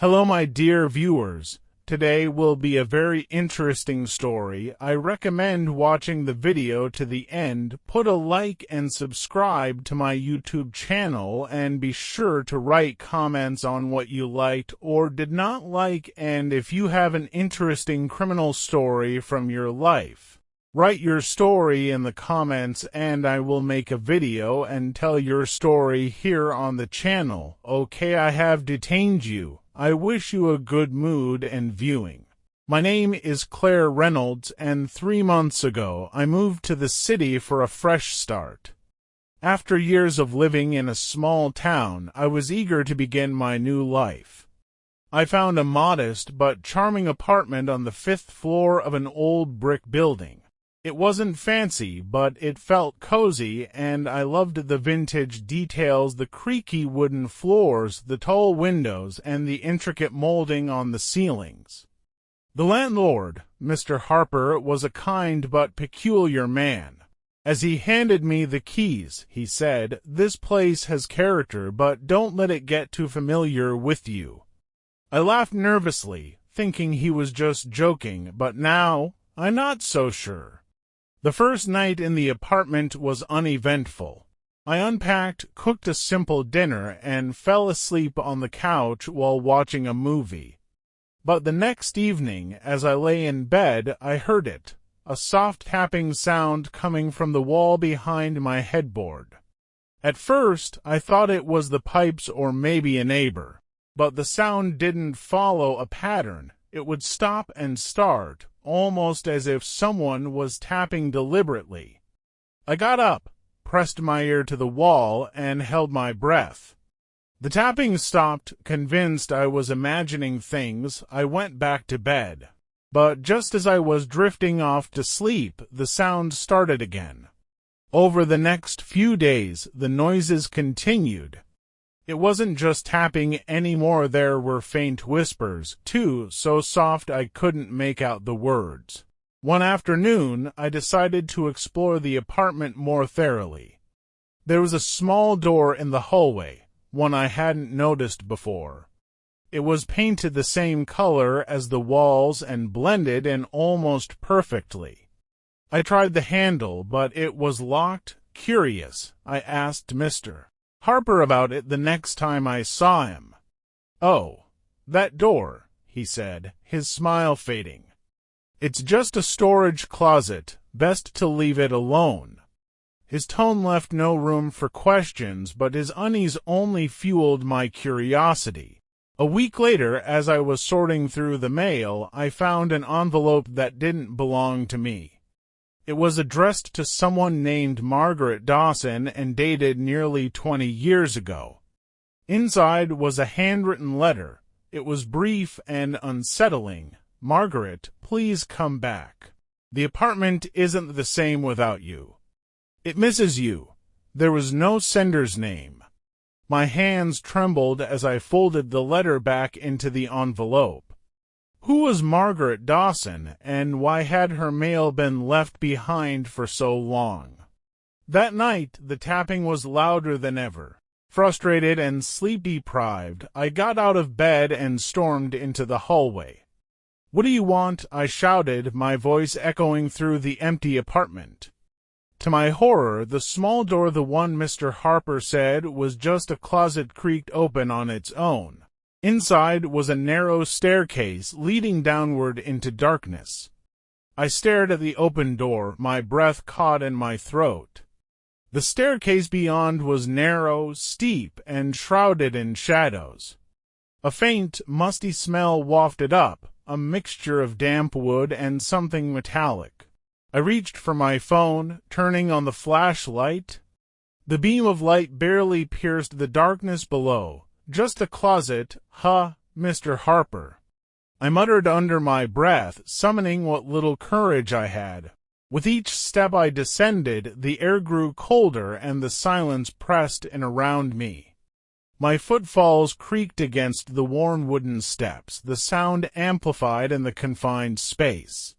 Hello, my dear viewers. Today will be a very interesting story. I recommend watching the video to the end. Put a like and subscribe to my YouTube channel, and be sure to write comments on what you liked or did not like, and if you have an interesting criminal story from your life. Write your story in the comments and I will make a video and tell your story here on the channel. Okay, I have detained you. I wish you a good mood and viewing. My name is Claire Reynolds, and 3 months ago I moved to the city for a fresh start. After years of living in a small town, I was eager to begin my new life. I found a modest but charming apartment on the 5th floor of an old brick building. It wasn't fancy, but it felt cozy, and I loved the vintage details, the creaky wooden floors, the tall windows, and the intricate molding on the ceilings. The landlord, Mr. Harper, was a kind but peculiar man. As he handed me the keys, he said, "This place has character, but don't let it get too familiar with you." I laughed nervously, thinking he was just joking, but now I'm not so sure. The first night in the apartment was uneventful. I unpacked, cooked a simple dinner, and fell asleep on the couch while watching a movie. But the next evening, as I lay in bed, I heard it, a soft tapping sound coming from the wall behind my headboard. At first, I thought it was the pipes or maybe a neighbor, but the sound didn't follow a pattern. It would stop and start, almost as if someone was tapping deliberately. I got up, pressed my ear to the wall, and held my breath. The tapping stopped. Convinced I was imagining things, I went back to bed. But just as I was drifting off to sleep, the sound started again. Over the next few days, the noises continued. It wasn't just tapping anymore, there were faint whispers, too, so soft I couldn't make out the words. One afternoon, I decided to explore the apartment more thoroughly. There was a small door in the hallway, one I hadn't noticed before. It was painted the same color as the walls and blended in almost perfectly. I tried the handle, but it was locked. Curious, I asked Mr. Harper about it the next time I saw him. "Oh, that door," he said, his smile fading. "It's just a storage closet. Best to leave it alone." His tone left no room for questions, but his unease only fueled my curiosity. A week later, as I was sorting through the mail, I found an envelope that didn't belong to me. It was addressed to someone named Margaret Dawson and dated nearly 20 years ago. Inside was a handwritten letter. It was brief and unsettling. "Margaret, please come back. The apartment isn't the same without you. It misses you." There was no sender's name. My hands trembled as I folded the letter back into the envelope. Who was Margaret Dawson, and why had her mail been left behind for so long? That night, the tapping was louder than ever. Frustrated and sleep-deprived, I got out of bed and stormed into the hallway. "What do you want?" I shouted, my voice echoing through the empty apartment. To my horror, the small door, the one Mr. Harper said was just a closet, creaked open on its own. Inside was a narrow staircase leading downward into darkness. I stared at the open door, my breath caught in my throat. The staircase beyond was narrow, steep, and shrouded in shadows. A faint, musty smell wafted up, a mixture of damp wood and something metallic. I reached for my phone, turning on the flashlight. The beam of light barely pierced the darkness below. "Just a closet, huh, Mr. Harper?" I muttered under my breath, summoning what little courage I had. With each step I descended, the air grew colder and the silence pressed in around me. My footfalls creaked against the worn wooden steps, the sound amplified in the confined space.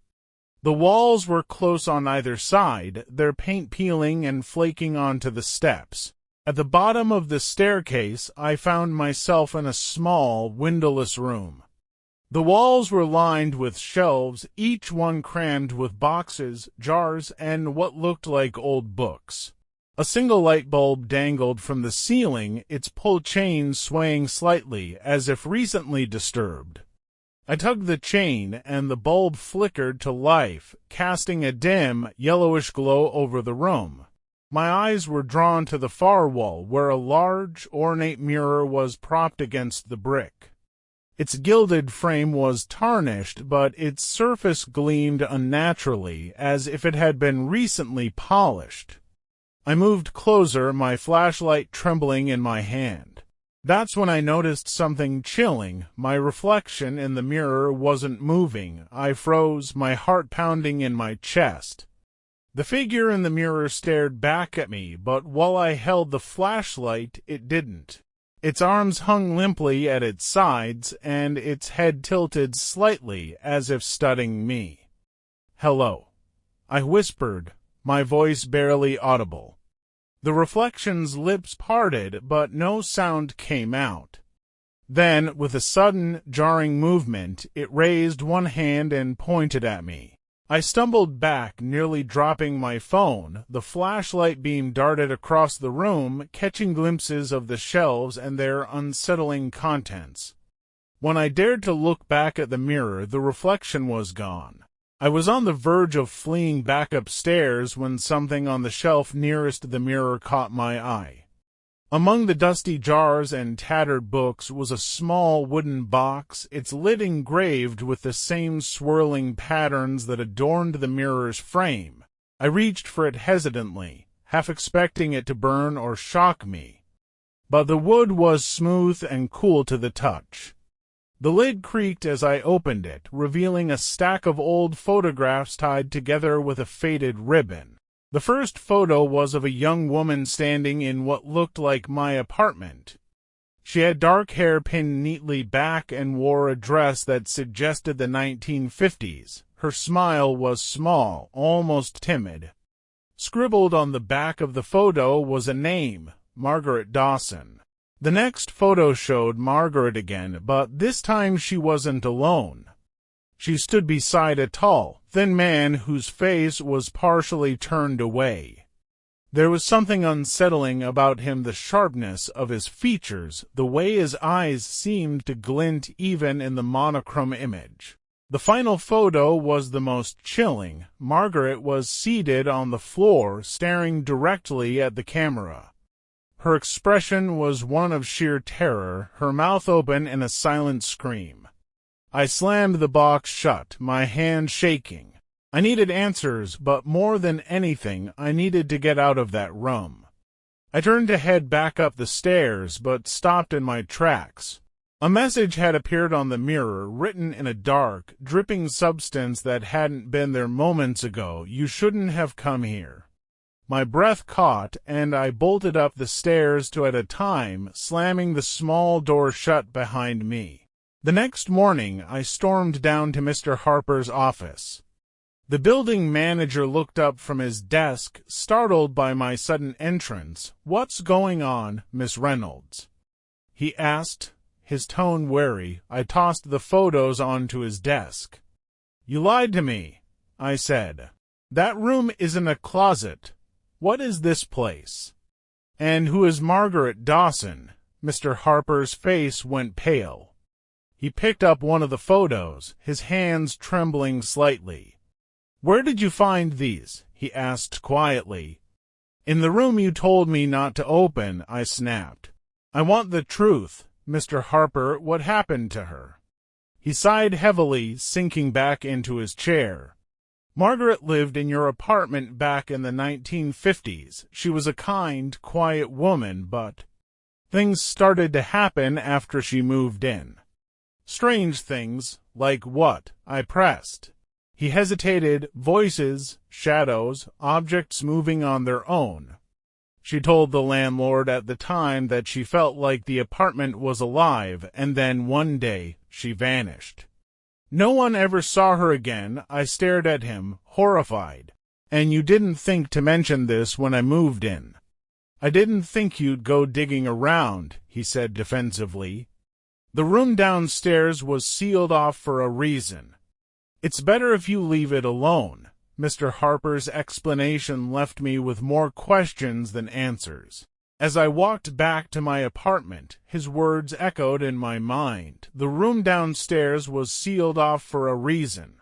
The walls were close on either side, their paint peeling and flaking onto the steps. At the bottom of the staircase, I found myself in a small, windowless room. The walls were lined with shelves, each one crammed with boxes, jars, and what looked like old books. A single light bulb dangled from the ceiling, its pull chain swaying slightly, as if recently disturbed. I tugged the chain, and the bulb flickered to life, casting a dim, yellowish glow over the room. My eyes were drawn to the far wall, where a large, ornate mirror was propped against the brick. Its gilded frame was tarnished, but its surface gleamed unnaturally, as if it had been recently polished. I moved closer, my flashlight trembling in my hand. That's when I noticed something chilling. My reflection in the mirror wasn't moving. I froze, my heart pounding in my chest. The figure in the mirror stared back at me, but while I held the flashlight, it didn't. Its arms hung limply at its sides, and its head tilted slightly, as if studying me. "Hello," I whispered, my voice barely audible. The reflection's lips parted, but no sound came out. Then, with a sudden, jarring movement, it raised one hand and pointed at me. I stumbled back, nearly dropping my phone. The flashlight beam darted across the room, catching glimpses of the shelves and their unsettling contents. When I dared to look back at the mirror, the reflection was gone. I was on the verge of fleeing back upstairs when something on the shelf nearest the mirror caught my eye. Among the dusty jars and tattered books was a small wooden box, its lid engraved with the same swirling patterns that adorned the mirror's frame. I reached for it hesitantly, half expecting it to burn or shock me. But the wood was smooth and cool to the touch. The lid creaked as I opened it, revealing a stack of old photographs tied together with a faded ribbon. The first photo was of a young woman standing in what looked like my apartment. She had dark hair pinned neatly back and wore a dress that suggested the 1950s. Her smile was small, almost timid. Scribbled on the back of the photo was a name, Margaret Dawson. The next photo showed Margaret again, but this time she wasn't alone. She stood beside a tall, thin man whose face was partially turned away. There was something unsettling about him, the sharpness of his features, the way his eyes seemed to glint even in the monochrome image. The final photo was the most chilling. Margaret was seated on the floor, staring directly at the camera. Her expression was one of sheer terror, her mouth open in a silent scream. I slammed the box shut, my hand shaking. I needed answers, but more than anything, I needed to get out of that room. I turned to head back up the stairs, but stopped in my tracks. A message had appeared on the mirror, written in a dark, dripping substance that hadn't been there moments ago. "You shouldn't have come here." My breath caught, and I bolted up the stairs two at a time, slamming the small door shut behind me. The next morning, I stormed down to Mr. Harper's office. The building manager looked up from his desk, startled by my sudden entrance. "What's going on, Miss Reynolds?" he asked, his tone wary. I tossed the photos onto his desk. "You lied to me," I said. "That room isn't a closet. What is this place? And who is Margaret Dawson?" Mr. Harper's face went pale. He picked up one of the photos, his hands trembling slightly. "Where did you find these?" he asked quietly. "In the room you told me not to open," I snapped. "I want the truth, Mr. Harper. What happened to her?" He sighed heavily, sinking back into his chair. "Margaret lived in your apartment back in the 1950s. She was a kind, quiet woman, but things started to happen after she moved in." "Strange things, like what?" I pressed. He hesitated. "Voices, shadows, objects moving on their own. She told the landlord at the time that she felt like the apartment was alive, and then one day she vanished." "No one ever saw her again." I stared at him, horrified. "And you didn't think to mention this when I moved in?" "I didn't think you'd go digging around," he said defensively. "The room downstairs was sealed off for a reason. It's better if you leave it alone." Mr. Harper's explanation left me with more questions than answers. As I walked back to my apartment, his words echoed in my mind. The room downstairs was sealed off for a reason.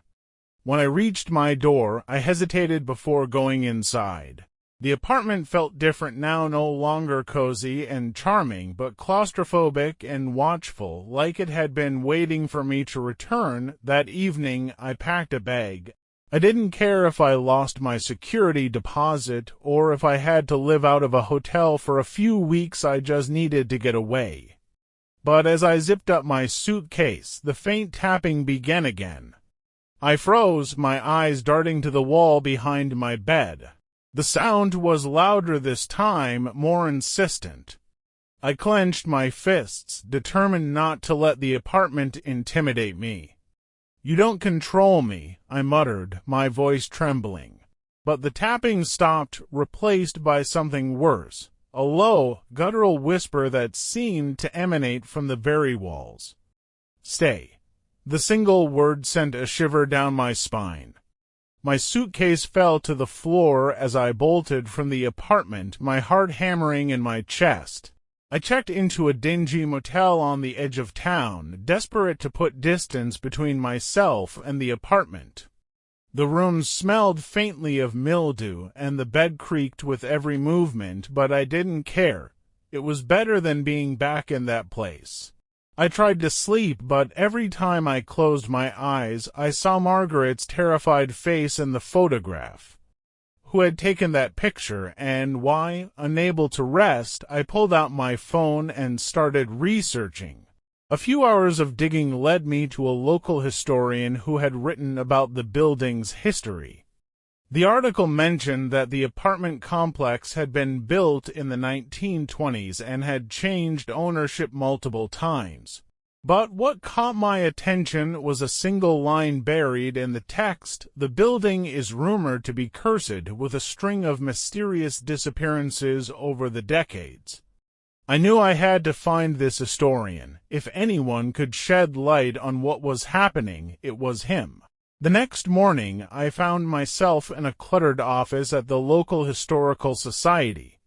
When I reached my door, I hesitated before going inside. The apartment felt different now, no longer cozy and charming, but claustrophobic and watchful, like it had been waiting for me to return. That evening, I packed a bag. I didn't care if I lost my security deposit or if I had to live out of a hotel for a few weeks. I just needed to get away. But as I zipped up my suitcase, the faint tapping began again. I froze, my eyes darting to the wall behind my bed. The sound was louder this time, more insistent. I clenched my fists, determined not to let the apartment intimidate me. "You don't control me," I muttered, my voice trembling. But the tapping stopped, replaced by something worse, a low, guttural whisper that seemed to emanate from the very walls. "Stay." The single word sent a shiver down my spine. My suitcase fell to the floor as I bolted from the apartment, my heart hammering in my chest. I checked into a dingy motel on the edge of town, desperate to put distance between myself and the apartment. The room smelled faintly of mildew, and the bed creaked with every movement, but I didn't care. It was better than being back in that place. I tried to sleep, but every time I closed my eyes, I saw Margaret's terrified face in the photograph. Who had taken that picture, and why? Unable to rest, I pulled out my phone and started researching. A few hours of digging led me to a local historian who had written about the building's history. The article mentioned that the apartment complex had been built in the 1920s and had changed ownership multiple times. But what caught my attention was a single line buried in the text. The building is rumored to be cursed, with a string of mysterious disappearances over the decades. I knew I had to find this historian. If anyone could shed light on what was happening, it was him. The next morning, I found myself in a cluttered office at the local historical society.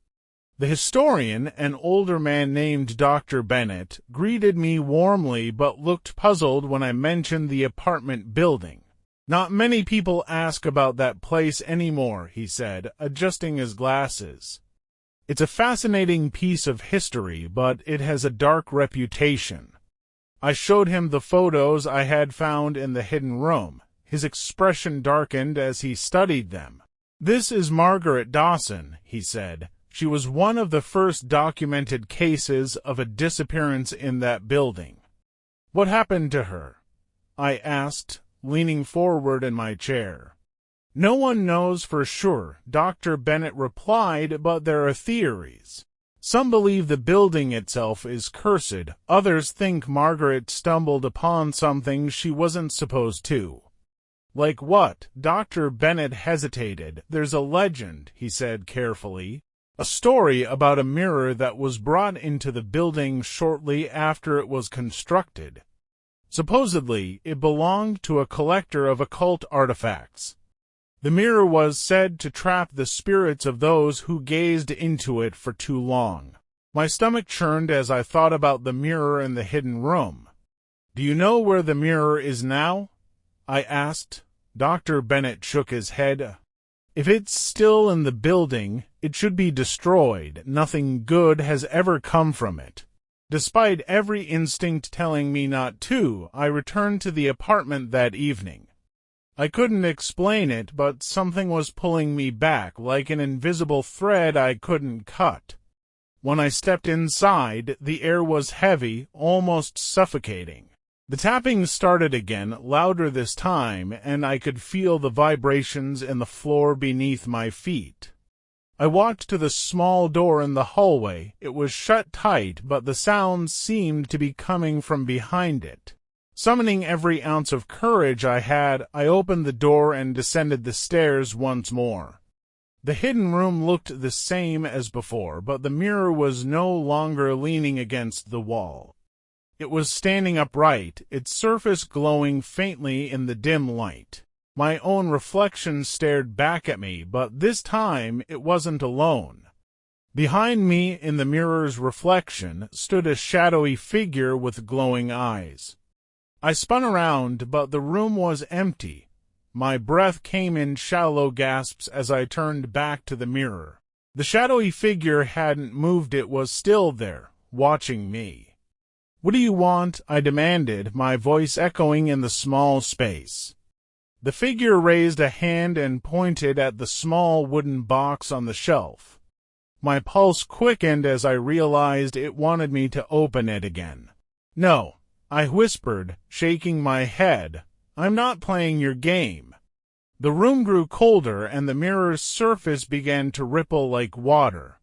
The historian, an older man named Dr. Bennett, greeted me warmly but looked puzzled when I mentioned the apartment building. "Not many people ask about that place anymore," he said, adjusting his glasses. "It's a fascinating piece of history, but it has a dark reputation." I showed him the photos I had found in the hidden room. His expression darkened as he studied them. "This is Margaret Dawson," he said. "She was one of the first documented cases of a disappearance in that building." "What happened to her?" I asked, leaning forward in my chair. "No one knows for sure," Dr. Bennett replied, "but there are theories. Some believe the building itself is cursed. Others think Margaret stumbled upon something she wasn't supposed to." "Like what?" Dr. Bennett hesitated. "There's a legend," he said carefully. "A story about a mirror that was brought into the building shortly after it was constructed. Supposedly, it belonged to a collector of occult artifacts. The mirror was said to trap the spirits of those who gazed into it for too long." My stomach churned as I thought about the mirror in the hidden room. "Do you know where the mirror is now?" I asked. Dr. Bennett shook his head. "If it's still in the building, it should be destroyed. Nothing good has ever come from it." Despite every instinct telling me not to, I returned to the apartment that evening. I couldn't explain it, but something was pulling me back, like an invisible thread I couldn't cut. When I stepped inside, the air was heavy, almost suffocating. The tapping started again, louder this time, and I could feel the vibrations in the floor beneath my feet. I walked to the small door in the hallway. It was shut tight, but the sounds seemed to be coming from behind it. Summoning every ounce of courage I had, I opened the door and descended the stairs once more. The hidden room looked the same as before, but the mirror was no longer leaning against the wall. It was standing upright, its surface glowing faintly in the dim light. My own reflection stared back at me, but this time it wasn't alone. Behind me, in the mirror's reflection, stood a shadowy figure with glowing eyes. I spun around, but the room was empty. My breath came in shallow gasps as I turned back to the mirror. The shadowy figure hadn't moved, it was still there, watching me. "What do you want?" I demanded, my voice echoing in the small space. The figure raised a hand and pointed at the small wooden box on the shelf. My pulse quickened as I realized it wanted me to open it again. "No," I whispered, shaking my head. "I'm not playing your game." The room grew colder and the mirror's surface began to ripple like water.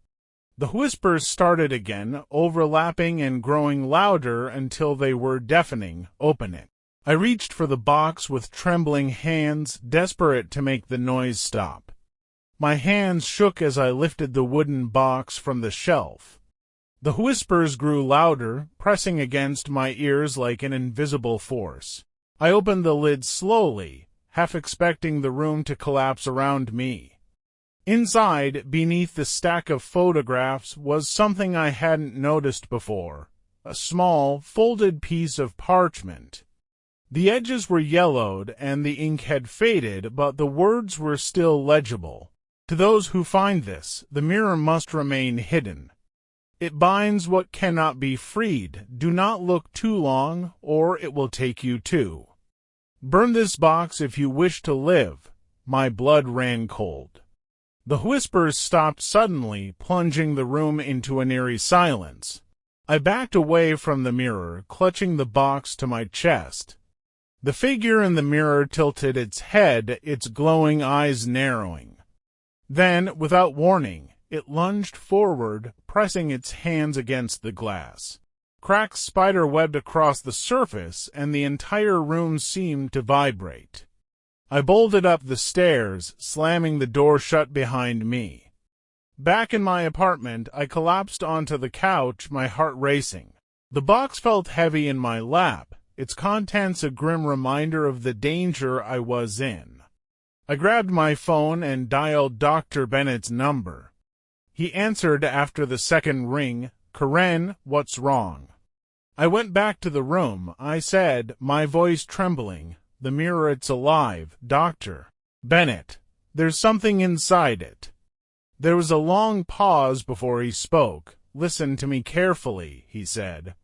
The whispers started again, overlapping and growing louder until they were deafening. "Open it." I reached for the box with trembling hands, desperate to make the noise stop. My hands shook as I lifted the wooden box from the shelf. The whispers grew louder, pressing against my ears like an invisible force. I opened the lid slowly, half expecting the room to collapse around me. Inside, beneath the stack of photographs, was something I hadn't noticed before, a small, folded piece of parchment. The edges were yellowed and the ink had faded, but the words were still legible. "To those who find this, the mirror must remain hidden. It binds what cannot be freed. Do not look too long, or it will take you too. Burn this box if you wish to live." My blood ran cold. The whispers stopped suddenly, plunging the room into an eerie silence. I backed away from the mirror, clutching the box to my chest. The figure in the mirror tilted its head, its glowing eyes narrowing. Then, without warning, it lunged forward, pressing its hands against the glass. Cracks spider-webbed across the surface, and the entire room seemed to vibrate. I bolted up the stairs, slamming the door shut behind me. Back in my apartment, I collapsed onto the couch, my heart racing. The box felt heavy in my lap, its contents a grim reminder of the danger I was in. I grabbed my phone and dialed Dr. Bennett's number. He answered after the second ring. "Karen, what's wrong?" I went back to the room. I said, my voice trembling, "The mirror, it's alive, Dr. Bennett. There's something inside it." There was a long pause before he spoke. "Listen to me carefully," he said.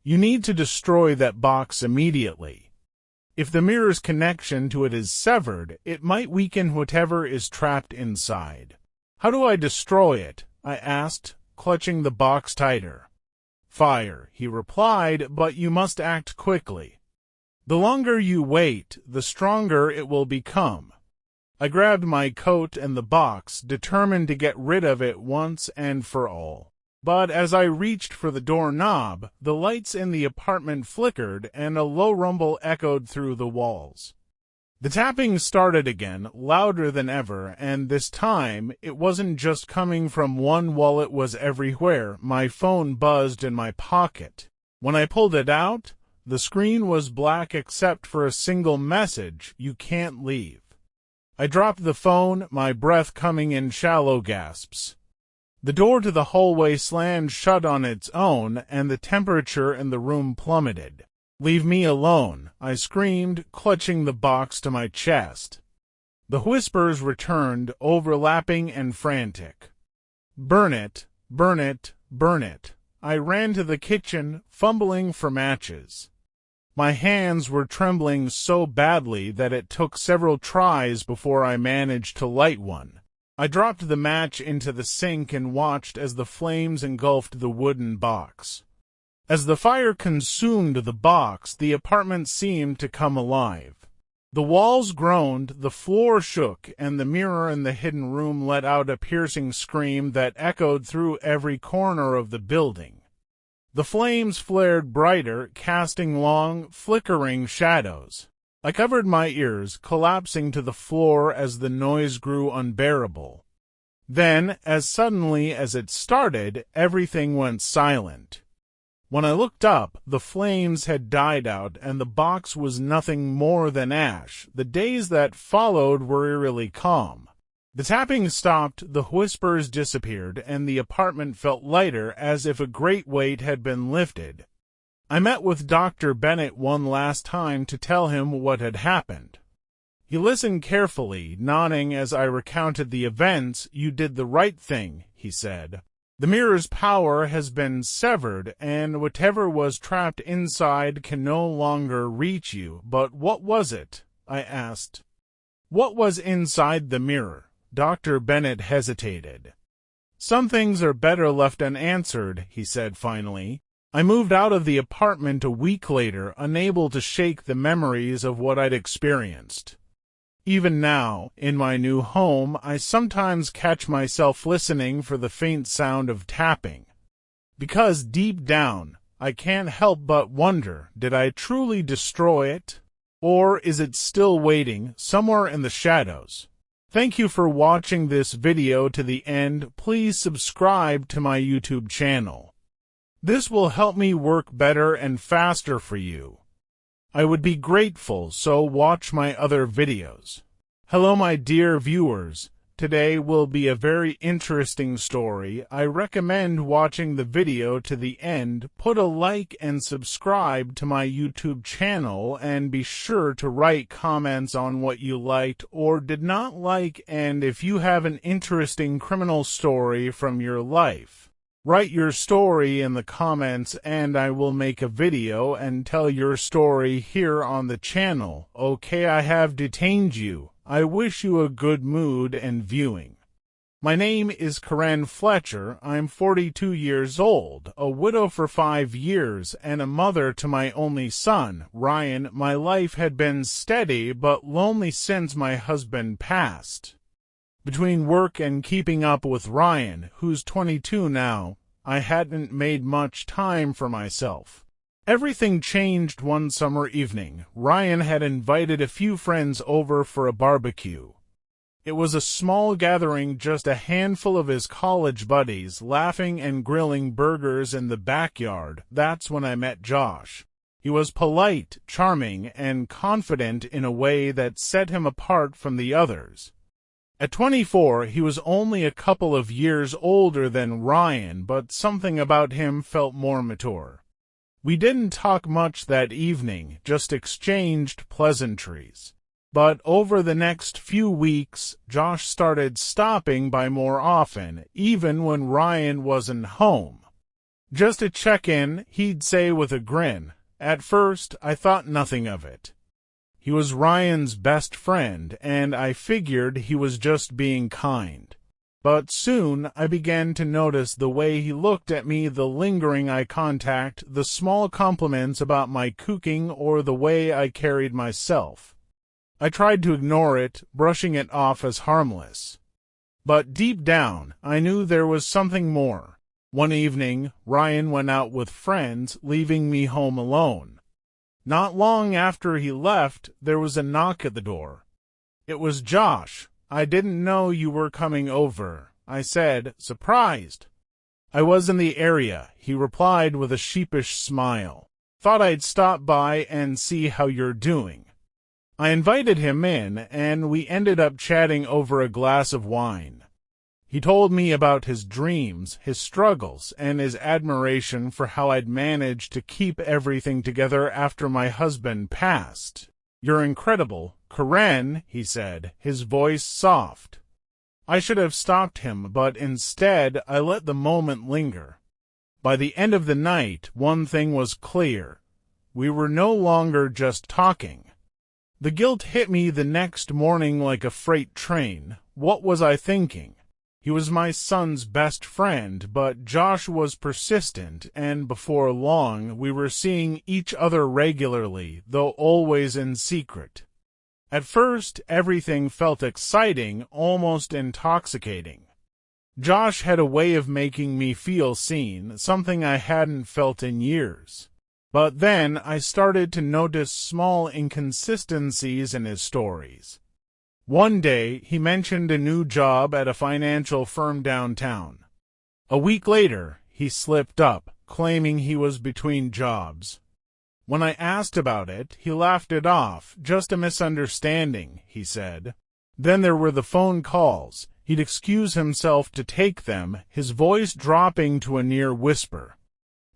"You need to destroy that box immediately. If the mirror's connection to it is severed, it might weaken whatever is trapped inside." "How do I destroy it?" I asked, clutching the box tighter. "Fire," he replied, "but you must act quickly. The longer you wait, the stronger it will become." I grabbed my coat and the box, determined to get rid of it once and for all. But as I reached for the doorknob, the lights in the apartment flickered and a low rumble echoed through the walls. The tapping started again, louder than ever, and this time it wasn't just coming from one wall, it was everywhere. My phone buzzed in my pocket. When I pulled it out, the screen was black except for a single message: "You can't leave." I dropped the phone, my breath coming in shallow gasps. The door to the hallway slammed shut on its own, and the temperature in the room plummeted. "Leave me alone," I screamed, clutching the box to my chest. The whispers returned, overlapping and frantic. "Burn it, burn it, burn it." I ran to the kitchen, fumbling for matches. My hands were trembling so badly that it took several tries before I managed to light one. I dropped the match into the sink and watched as the flames engulfed the wooden box. As the fire consumed the box, the apartment seemed to come alive. The walls groaned, the floor shook, and the mirror in the hidden room let out a piercing scream that echoed through every corner of the building. The flames flared brighter, casting long, flickering shadows. I covered my ears, collapsing to the floor as the noise grew unbearable. Then, as suddenly as it started, everything went silent. When I looked up, the flames had died out and the box was nothing more than ash. The days that followed were eerily calm. The tapping stopped, the whispers disappeared, and the apartment felt lighter, as if a great weight had been lifted. I met with Dr. Bennett one last time to tell him what had happened. He listened carefully, nodding as I recounted the events. "You did the right thing," he said. "The mirror's power has been severed, and whatever was trapped inside can no longer reach you." "But what was it?" I asked. "What was inside the mirror?" Dr. Bennett hesitated. "Some things are better left unanswered," he said finally. "I moved out of the apartment a week later, unable to shake the memories of what I'd experienced. Even now, in my new home, I sometimes catch myself listening for the faint sound of tapping. Because deep down, I can't help but wonder, did I truly destroy it? Or is it still waiting, somewhere in the shadows? Thank you for watching this video to the end. Please subscribe to my YouTube channel. This will help me work better and faster for you. I would be grateful, so watch my other videos. Hello, my dear viewers. Today will be a very interesting story. I recommend watching the video to the end. Put a like and subscribe to my YouTube channel, and be sure to write comments on what you liked or did not like, and if you have an interesting criminal story from your life. Write your story in the comments and I will make a video and tell your story here on the channel. Okay, I have detained you. I wish you a good mood and viewing. My name is Crifan Fletcher. I'm 42 years old, a widow for 5 years, and a mother to my only son, Ryan. My life had been steady but lonely since my husband passed. Between work and keeping up with Ryan, who's 22 now, I hadn't made much time for myself. Everything changed one summer evening. Ryan had invited a few friends over for a barbecue. It was a small gathering, just a handful of his college buddies, laughing and grilling burgers in the backyard. That's when I met Josh. He was polite, charming, and confident in a way that set him apart from the others. At 24, he was only a couple of years older than Ryan, but something about him felt more mature. We didn't talk much that evening, just exchanged pleasantries. But over the next few weeks, Josh started stopping by more often, even when Ryan wasn't home. "Just to check in," he'd say with a grin. At first, I thought nothing of it. He was Ryan's best friend, and I figured he was just being kind. But soon I began to notice the way he looked at me, the lingering eye contact, the small compliments about my cooking, or the way I carried myself. I tried to ignore it, brushing it off as harmless. But deep down, I knew there was something more. One evening, Ryan went out with friends, leaving me home alone. Not long after he left, there was a knock at the door. It was Josh. "I didn't know you were coming over," I said, surprised. "I was in the area," he replied with a sheepish smile. "Thought I'd stop by and see how you're doing." I invited him in, and we ended up chatting over a glass of wine. He told me about his dreams, his struggles, and his admiration for how I'd managed to keep everything together after my husband passed. "You're incredible, Crifan," he said, his voice soft. I should have stopped him, but instead I let the moment linger. By the end of the night, one thing was clear. We were no longer just talking. The guilt hit me the next morning like a freight train. What was I thinking? He was my son's best friend, but Josh was persistent, and before long we were seeing each other regularly, though always in secret. At first, everything felt exciting, almost intoxicating. Josh had a way of making me feel seen, something I hadn't felt in years. But then I started to notice small inconsistencies in his stories. One day, he mentioned a new job at a financial firm downtown. A week later, he slipped up, claiming he was between jobs. When I asked about it, he laughed it off. Just a misunderstanding, he said. Then there were the phone calls. He'd excuse himself to take them, his voice dropping to a near whisper.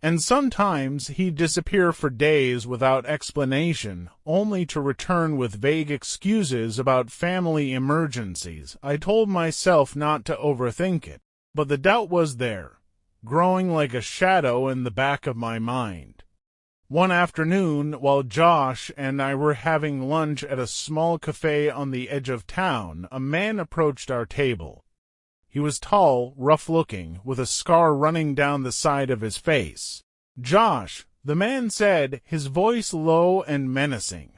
And sometimes he'd disappear for days without explanation, only to return with vague excuses about family emergencies. I told myself not to overthink it, but the doubt was there, growing like a shadow in the back of my mind. One afternoon, while Josh and I were having lunch at a small cafe on the edge of town, a man approached our table. He was tall, rough-looking, with a scar running down the side of his face. "Josh," the man said, his voice low and menacing.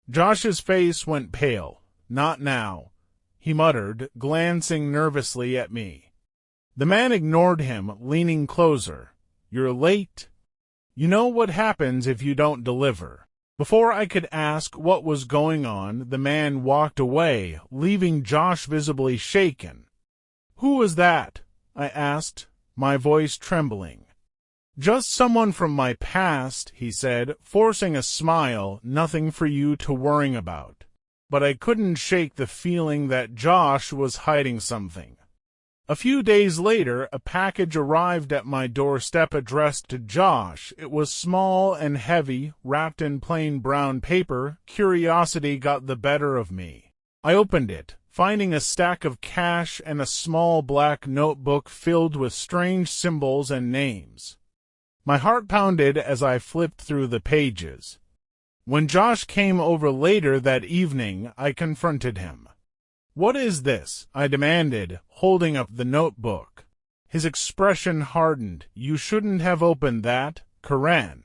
Josh's face went pale. "Not now," he muttered, glancing nervously at me. The man ignored him, leaning closer. "You're late. You know what happens if you don't deliver." Before I could ask what was going on, the man walked away, leaving Josh visibly shaken. "Who was that?" I asked, my voice trembling. "Just someone from my past," he said, forcing a smile. "Nothing for you to worry about." But I couldn't shake the feeling that Josh was hiding something. A few days later, a package arrived at my doorstep addressed to Josh. It was small and heavy, wrapped in plain brown paper. Curiosity got the better of me. I opened it, finding a stack of cash and a small black notebook filled with strange symbols and names. My heart pounded as I flipped through the pages. When Josh came over later that evening, I confronted him. "What is this?" I demanded, holding up the notebook. His expression hardened. "You shouldn't have opened that, Crifan."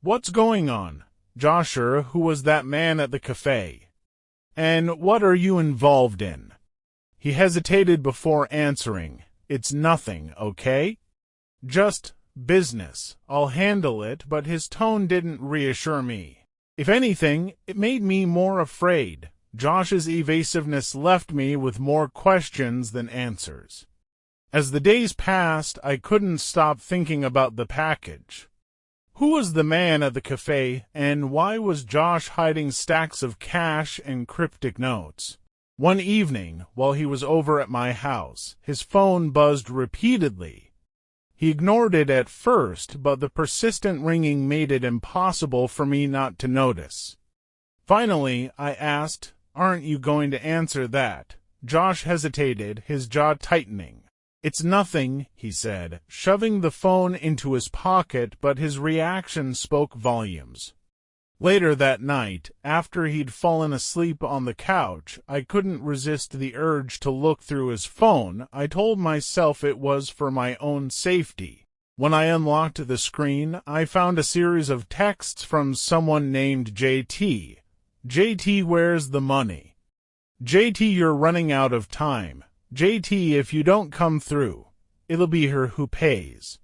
"What's going on?" "Josher, who was that man at the cafe? And what are you involved in?" He hesitated before answering. "It's nothing, okay? Just business. I'll handle it," but his tone didn't reassure me. If anything, it made me more afraid. Josh's evasiveness left me with more questions than answers. As the days passed, I couldn't stop thinking about the package. Who was the man at the cafe, and why was Josh hiding stacks of cash and cryptic notes? One evening, while he was over at my house, his phone buzzed repeatedly. He ignored it at first, but the persistent ringing made it impossible for me not to notice. Finally, I asked, "Aren't you going to answer that?" Josh hesitated, his jaw tightening. "It's nothing," he said, shoving the phone into his pocket, but his reaction spoke volumes. Later that night, after he'd fallen asleep on the couch, I couldn't resist the urge to look through his phone. I told myself it was for my own safety. When I unlocked the screen, I found a series of texts from someone named JT. "JT, where's the money? JT, you're running out of time. JT, if you don't come through, it'll be her who pays."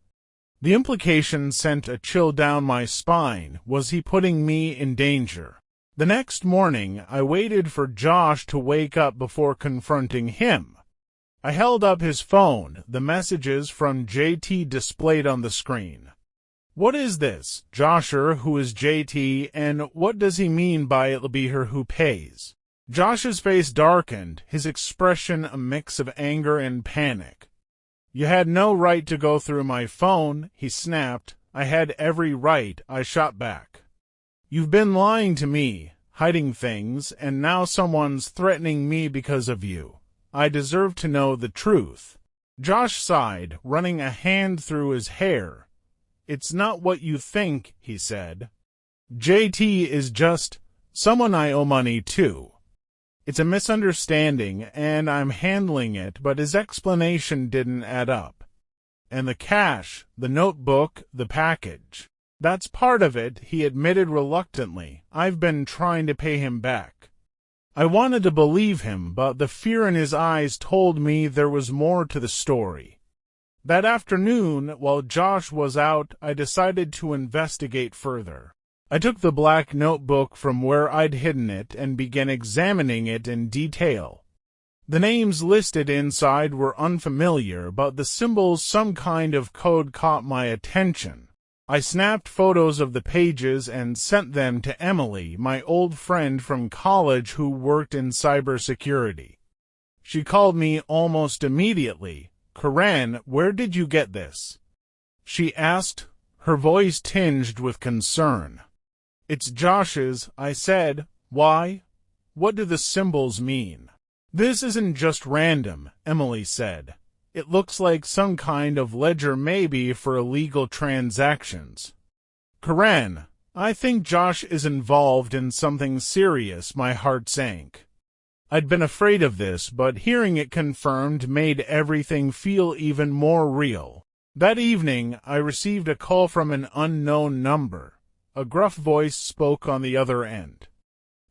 The implication sent a chill down my spine. Was he putting me in danger? The next morning, I waited for Josh to wake up before confronting him. I held up his phone, the messages from JT displayed on the screen. "What is this? Josher, who is JT, and what does he mean by it'll be her who pays?" Josh's face darkened, his expression a mix of anger and panic. "You had no right to go through my phone," he snapped. "I had every right," I shot back. "You've been lying to me, hiding things, and now someone's threatening me because of you. I deserve to know the truth." Josh sighed, running a hand through his hair. "It's not what you think," he said. "JT is just someone I owe money to. It's a misunderstanding, and I'm handling it," but his explanation didn't add up. "And the cash, the notebook, the package. That's part of it," he admitted reluctantly. "I've been trying to pay him back." I wanted to believe him, but the fear in his eyes told me there was more to the story. That afternoon, while Josh was out, I decided to investigate further. I took the black notebook from where I'd hidden it and began examining it in detail. The names listed inside were unfamiliar, but the symbols, some kind of code, caught my attention. I snapped photos of the pages and sent them to Emily, my old friend from college who worked in cybersecurity. She called me almost immediately. "Crifan, where did you get this?" she asked, her voice tinged with concern. "It's Josh's," I said. "Why? What do the symbols mean?" "This isn't just random," Emily said. "It looks like some kind of ledger, maybe for illegal transactions." "Crifan, I think Josh is involved in something serious." My heart sank. I'd been afraid of this, but hearing it confirmed made everything feel even more real. That evening, I received a call from an unknown number. A gruff voice spoke on the other end.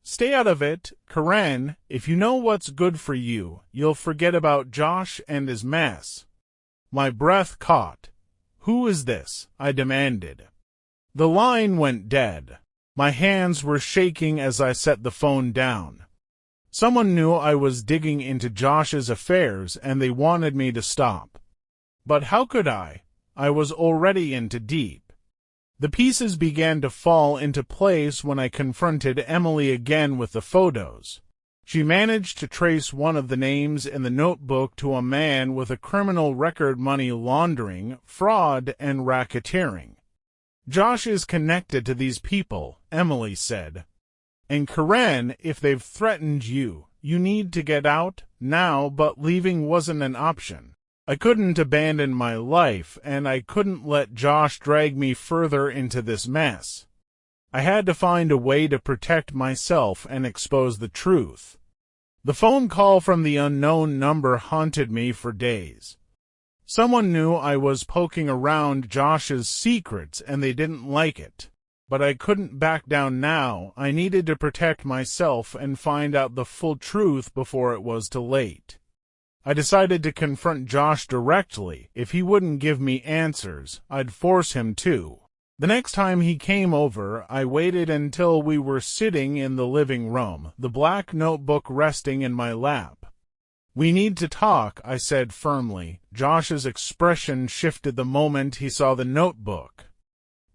"Stay out of it, Crifan. If you know what's good for you, you'll forget about Josh and his mess." My breath caught. "Who is this?" I demanded. The line went dead. My hands were shaking as I set the phone down. Someone knew I was digging into Josh's affairs, and they wanted me to stop. But how could I? I was already into deep. The pieces began to fall into place when I confronted Emily again with the photos. She managed to trace one of the names in the notebook to a man with a criminal record: money laundering, fraud, and racketeering. "Josh is connected to these people," Emily said. "And Crifan, if they've threatened you, you need to get out now," but leaving wasn't an option. I couldn't abandon my life, and I couldn't let Josh drag me further into this mess. I had to find a way to protect myself and expose the truth. The phone call from the unknown number haunted me for days. Someone knew I was poking around Josh's secrets, and they didn't like it. But I couldn't back down now. I needed to protect myself and find out the full truth before it was too late. I decided to confront Josh directly. If he wouldn't give me answers, I'd force him to. The next time he came over, I waited until we were sitting in the living room, the black notebook resting in my lap. "We need to talk," I said firmly. Josh's expression shifted the moment he saw the notebook.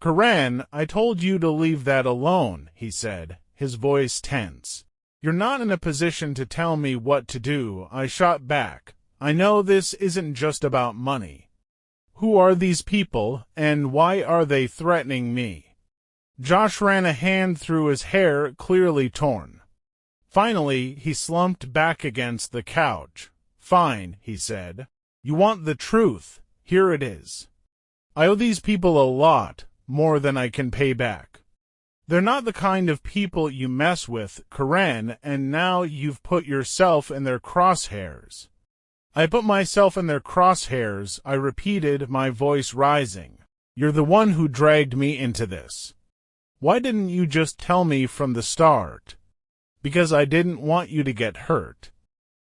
"Crifan, I told you to leave that alone," he said, his voice tense. "You're not in a position to tell me what to do," I shot back. "I know this isn't just about money. Who are these people, and why are they threatening me?" Josh ran a hand through his hair, clearly torn. Finally, he slumped back against the couch. "Fine," he said. "You want the truth. Here it is. I owe these people a lot, more than I can pay back. They're not the kind of people you mess with, Crifan, and now you've put yourself in their crosshairs." "I put myself in their crosshairs," I repeated, my voice rising. "You're the one who dragged me into this. Why didn't you just tell me from the start?" "Because I didn't want you to get hurt,"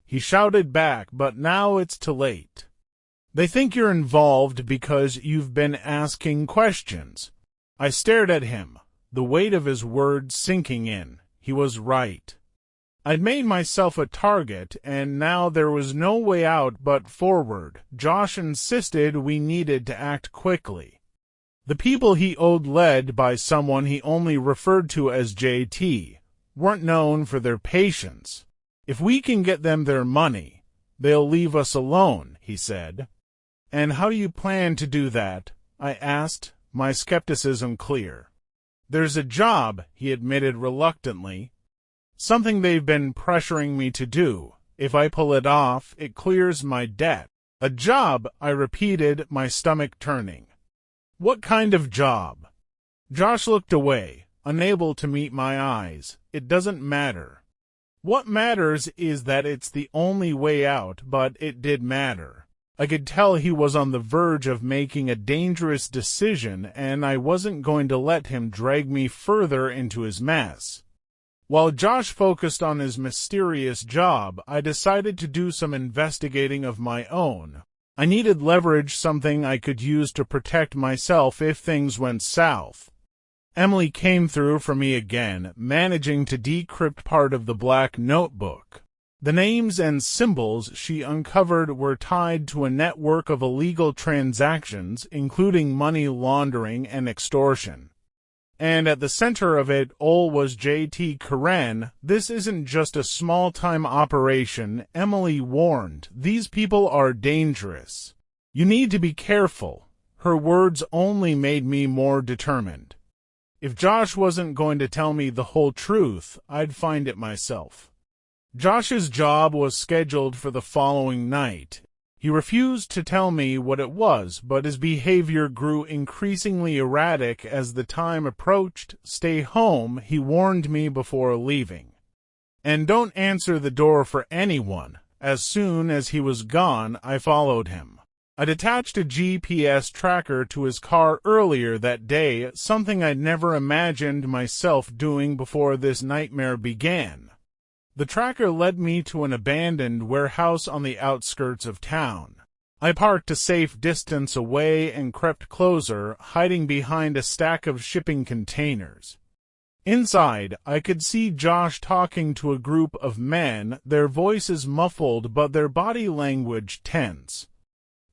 he shouted back, "but now it's too late. They think you're involved because you've been asking questions." I stared at him, the weight of his words sinking in. He was right. I'd made myself a target, and now there was no way out but forward. Josh insisted we needed to act quickly. The people he owed, led by someone he only referred to as JT, weren't known for their patience. "If we can get them their money, they'll leave us alone," he said. "And how do you plan to do that?" I asked, my skepticism clear. "There's a job," he admitted reluctantly. "Something they've been pressuring me to do. If I pull it off, it clears my debt." "A job," I repeated, my stomach turning. "What kind of job?" Josh looked away, unable to meet my eyes. "It doesn't matter. What matters is that it's the only way out," but it did matter. I could tell he was on the verge of making a dangerous decision, and I wasn't going to let him drag me further into his mess. While Josh focused on his mysterious job, I decided to do some investigating of my own. I needed leverage, something I could use to protect myself if things went south. Emily came through for me again, managing to decrypt part of the black notebook. The names and symbols she uncovered were tied to a network of illegal transactions, including money laundering and extortion. And at the center of it all was J.T. Crifan. This isn't just a small-time operation, Emily warned. These people are dangerous. You need to be careful. Her words only made me more determined. If Josh wasn't going to tell me the whole truth, I'd find it myself. Josh's job was scheduled for the following night. He refused to tell me what it was, but his behavior grew increasingly erratic as the time approached. Stay home, he warned me before leaving. And don't answer the door for anyone. As soon as he was gone, I followed him. I'd attached a GPS tracker to his car earlier that day, something I'd never imagined myself doing before this nightmare began. The tracker led me to an abandoned warehouse on the outskirts of town. I parked a safe distance away and crept closer, hiding behind a stack of shipping containers. Inside, I could see Josh talking to a group of men, their voices muffled but their body language tense.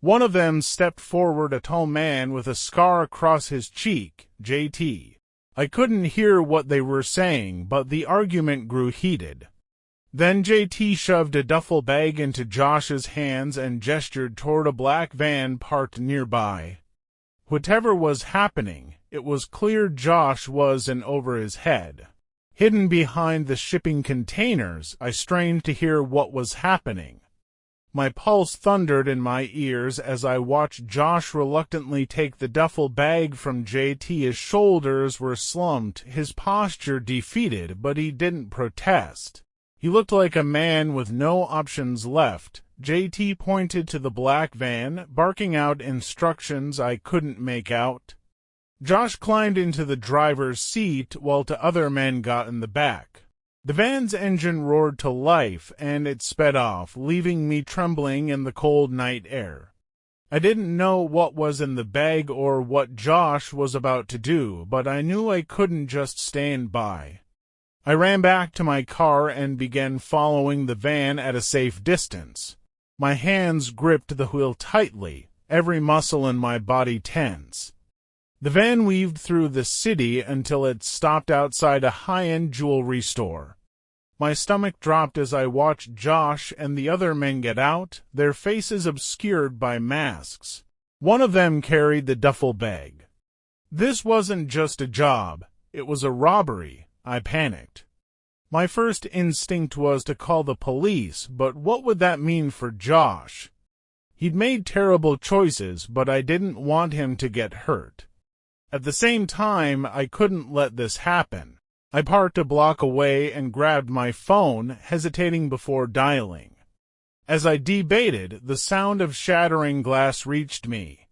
One of them stepped forward, a tall man with a scar across his cheek, J.T. I couldn't hear what they were saying, but the argument grew heated. Then J.T. shoved a duffel bag into Josh's hands and gestured toward a black van parked nearby. Whatever was happening, it was clear Josh was in over his head. Hidden behind the shipping containers, I strained to hear what was happening. My pulse thundered in my ears as I watched Josh reluctantly take the duffel bag from J.T. His shoulders were slumped, his posture defeated, but he didn't protest. He looked like a man with no options left. J.T. pointed to the black van, barking out instructions I couldn't make out. Josh climbed into the driver's seat while two other men got in the back. The van's engine roared to life, and it sped off, leaving me trembling in the cold night air. I didn't know what was in the bag or what Josh was about to do, but I knew I couldn't just stand by. I ran back to my car and began following the van at a safe distance. My hands gripped the wheel tightly, every muscle in my body tense. The van weaved through the city until it stopped outside a high-end jewelry store. My stomach dropped as I watched Josh and the other men get out, their faces obscured by masks. One of them carried the duffel bag. This wasn't just a job, it was a robbery. I panicked. My first instinct was to call the police, but what would that mean for Josh? He'd made terrible choices, but I didn't want him to get hurt. At the same time, I couldn't let this happen. I parked a block away and grabbed my phone, hesitating before dialing. As I debated, the sound of shattering glass reached me.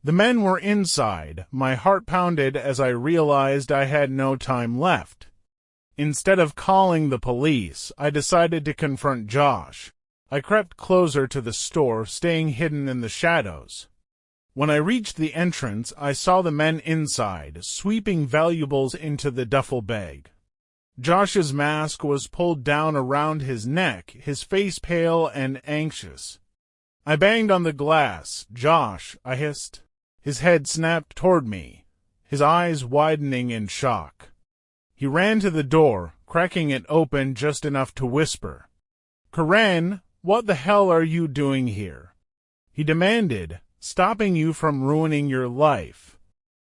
The men were inside. My heart pounded as I realized I had no time left. Instead of calling the police, I decided to confront Josh. I crept closer to the store, staying hidden in the shadows. When I reached the entrance, I saw the men inside, sweeping valuables into the duffel bag. Josh's mask was pulled down around his neck, his face pale and anxious. I banged on the glass. "Josh," I hissed. His head snapped toward me, his eyes widening in shock. He ran to the door, cracking it open just enough to whisper, "Crifan, what the hell are you doing here?" He demanded, "Stopping you from ruining your life."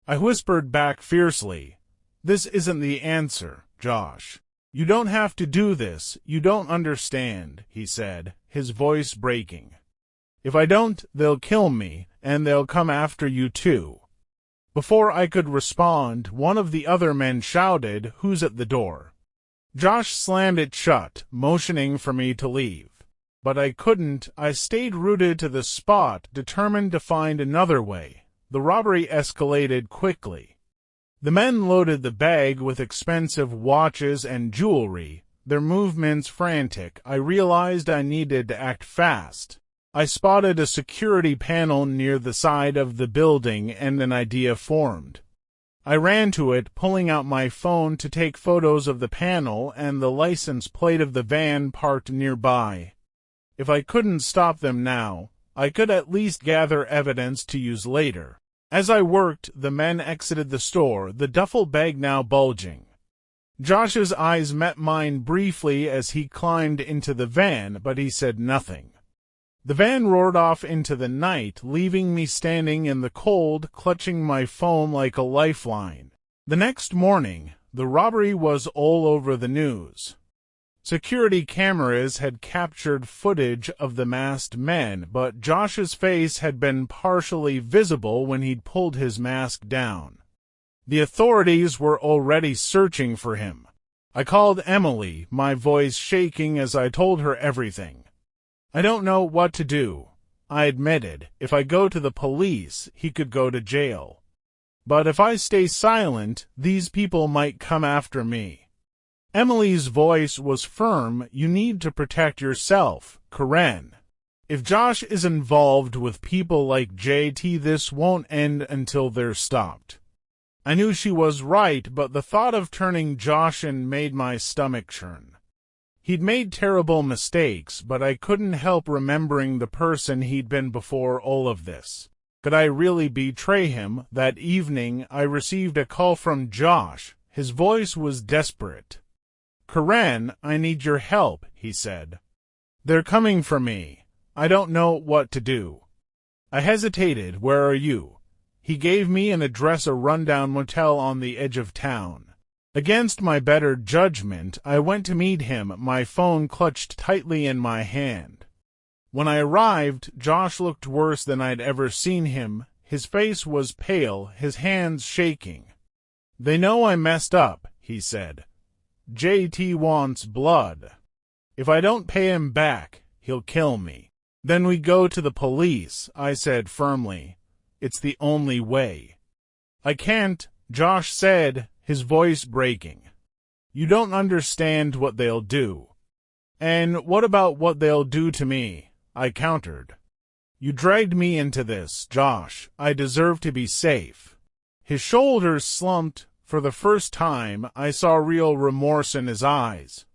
I whispered back fiercely, "This isn't the answer, Josh. You don't have to do this. You don't understand," he said, his voice breaking. "If I don't, they'll kill me, and they'll come after you too." Before I could respond, one of the other men shouted, "Who's at the door?" Josh slammed it shut, motioning for me to leave. But I couldn't. I stayed rooted to the spot, determined to find another way. The robbery escalated quickly. The men loaded the bag with expensive watches and jewelry, their movements frantic. I realized I needed to act fast. I spotted a security panel near the side of the building, and an idea formed. I ran to it, pulling out my phone to take photos of the panel and the license plate of the van parked nearby. If I couldn't stop them now, I could at least gather evidence to use later. As I worked, the men exited the store, the duffel bag now bulging. Josh's eyes met mine briefly as he climbed into the van, but he said nothing. The van roared off into the night, leaving me standing in the cold, clutching my phone like a lifeline. The next morning, the robbery was all over the news. Security cameras had captured footage of the masked men, but Josh's face had been partially visible when he'd pulled his mask down. The authorities were already searching for him. I called Emily, my voice shaking as I told her everything. I don't know what to do, I admitted. If I go to the police, he could go to jail. But if I stay silent, these people might come after me. Emily's voice was firm. You need to protect yourself, Crifan. If Josh is involved with people like JT, this won't end until they're stopped. I knew she was right, but the thought of turning Josh in made my stomach churn. He'd made terrible mistakes, but I couldn't help remembering the person he'd been before all of this. Could I really betray him? That evening, I received a call from Josh. His voice was desperate. Crifan, I need your help, he said. They're coming for me. I don't know what to do. I hesitated. Where are you? He gave me an address, a rundown motel on the edge of town. Against my better judgment, I went to meet him, my phone clutched tightly in my hand. When I arrived, Josh looked worse than I'd ever seen him. His face was pale, his hands shaking. They know I messed up, he said. JT wants blood. If I don't pay him back, he'll kill me. Then we go to the police, I said firmly. It's the only way. I can't, Josh said, his voice breaking. You don't understand what they'll do. And what about what they'll do to me? I countered. You dragged me into this, Josh. I deserve to be safe. His shoulders slumped. For the first time, I saw real remorse in his eyes.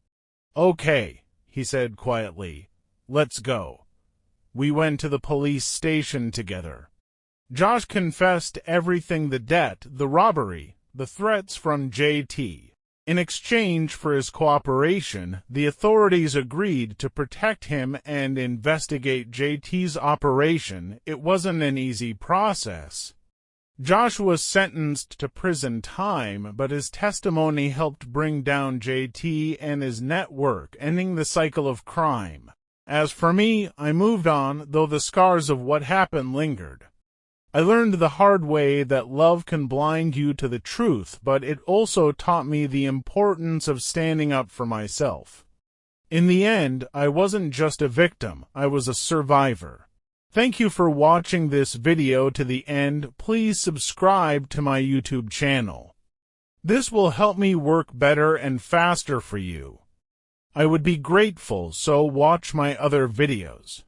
Okay, he said quietly. Let's go. We went to the police station together. Josh confessed everything: the debt, the robbery, the threats from JT. In exchange for his cooperation, the authorities agreed to protect him and investigate JT's operation. It wasn't an easy process. Josh was sentenced to prison time, but his testimony helped bring down JT and his network, ending the cycle of crime. As for me, I moved on, though the scars of what happened lingered. I learned the hard way that love can blind you to the truth, but it also taught me the importance of standing up for myself. In the end, I wasn't just a victim, I was a survivor. Thank you for watching this video to the end. Please subscribe to my YouTube channel. This will help me work better and faster for you. I would be grateful, so watch my other videos.